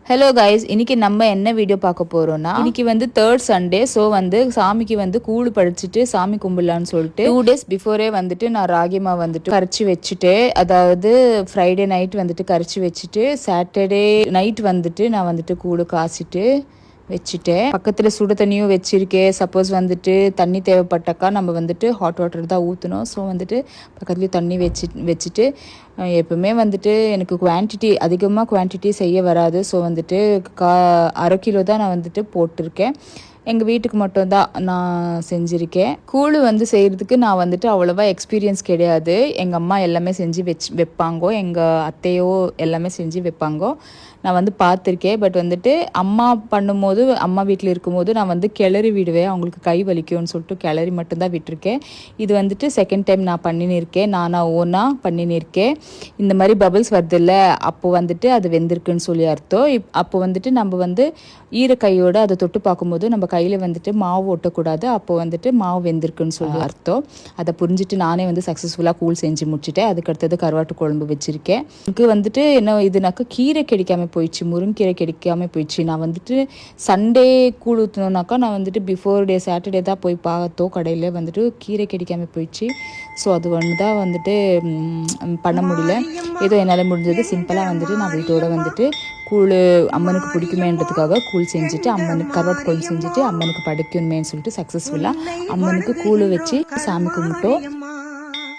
Hello guys, இன்னைக்கு நம்ம என்ன வீடியோ பார்க்க போறோம்னா, இன்னைக்கு வந்து தேர்ட் சண்டே. ஸோ வந்து சாமிக்கு வந்து கூழ் படைச்சிட்டு சாமி கும்பிடலான்னு சொல்லிட்டு 2 days பிஃபோரே வந்துட்டு நான் ராகிமா வந்துட்டு கரைச்சி வச்சுட்டு, அதாவது ஃப்ரைடே நைட் வந்துட்டு கரைச்சி வச்சுட்டு சாட்டர்டே நைட் வந்துட்டு நான் வந்துட்டு கூழ் காய்ச்சிட்டு வச்சுட்டேன். பக்கத்தில் சுடு தண்ணியும் வச்சிருக்கேன். சப்போஸ் வந்துட்டு தண்ணி தேவைப்பட்டாக்கா நம்ம வந்துட்டு ஹாட் வாட்டர் தான் ஊற்றணும். ஸோ வந்துட்டு பக்கத்துலேயும் தண்ணி வச்சுட்டு எப்பவுமே வந்துட்டு எனக்கு குவான்டிட்டி செய்ய வராது. ஸோ வந்துட்டு அரை கிலோ தான் நான் வந்துட்டு போட்டிருக்கேன். எங்கள் வீட்டுக்கு மட்டும்தான் நான் செஞ்சுருக்கேன். கூழ் வந்து செய்கிறதுக்கு நான் வந்துட்டு அவ்வளோவா எக்ஸ்பீரியன்ஸ் கிடையாது. எங்கள் அம்மா எல்லாமே செஞ்சு வைப்பாங்கோ, எங்கள் அத்தையோ எல்லாமே செஞ்சு வைப்பாங்கோ. நான் வந்து பார்த்துருக்கேன். பட் வந்துட்டு அம்மா பண்ணும்போது, அம்மா வீட்டில் இருக்கும்போது நான் வந்து கிளறி விடுவேன். அவங்களுக்கு கை வலிக்கும்னு சொல்லிட்டு கிளறி மட்டும்தான் விட்டுருக்கேன். இது வந்துட்டு செகண்ட் டைம் நான் பண்ணினிருக்கேன். நானாக ஓனாக பண்ணினிருக்கேன். இந்த மாதிரி பபிள்ஸ் வருதில்ல, அப்போ வந்துட்டு அது வெந்திருக்குன்னு சொல்லி அர்த்தம். அப்போ வந்துட்டு நம்ம வந்து ஈரக்கையோடு அதை தொட்டு பார்க்கும்போது நம்ம கையில் வந்துட்டு மாவு ஒட்டக்கூடாது. அப்போ வந்துட்டு மாவு வெந்திருக்குன்னு சொல்லி அர்த்தம். அதை புரிஞ்சுட்டு நானே வந்து சக்ஸஸ்ஃபுல்லாக கூழ் செஞ்சு முடிச்சுட்டேன். அதுக்கடுத்தது கருவாட்டு குழம்பு வச்சுருக்கேன். எனக்கு வந்துட்டு என்ன இதுனாக்கா கீரை கிடைக்காம போயிடுச்சு, முருங்கீரை கிடைக்காம போயிடுச்சு. நான் வந்துட்டு சண்டே கூழ் ஊற்றணுன்னாக்கா நான் வந்துட்டு பிஃபோர் டே சாட்டர்டே தான் போய் பார்த்தோம் கடையில், வந்துட்டு கீரை கிடைக்காம போயிடுச்சு. ஸோ அது ஒன்று தான் வந்துட்டு பண்ண முடியல. ஏதோ என்னால் முடிஞ்சது சிம்பிளாக வந்துட்டு நான் வீட்டோட வந்துட்டு கூழ் அம்மனுக்கு பிடிக்குமேன்றதுக்காக கூழ் செஞ்சுட்டு அம்மனுக்கு கருவாட்டு குழம்பு செஞ்சுட்டு அம்மனுக்கு படைக்கணுமேன்னு சொல்லிட்டு சக்ஸஸ்ஃபுல்லாக அம்மனுக்கு கூழ் வச்சு சாமி கும்பிட்டோம்.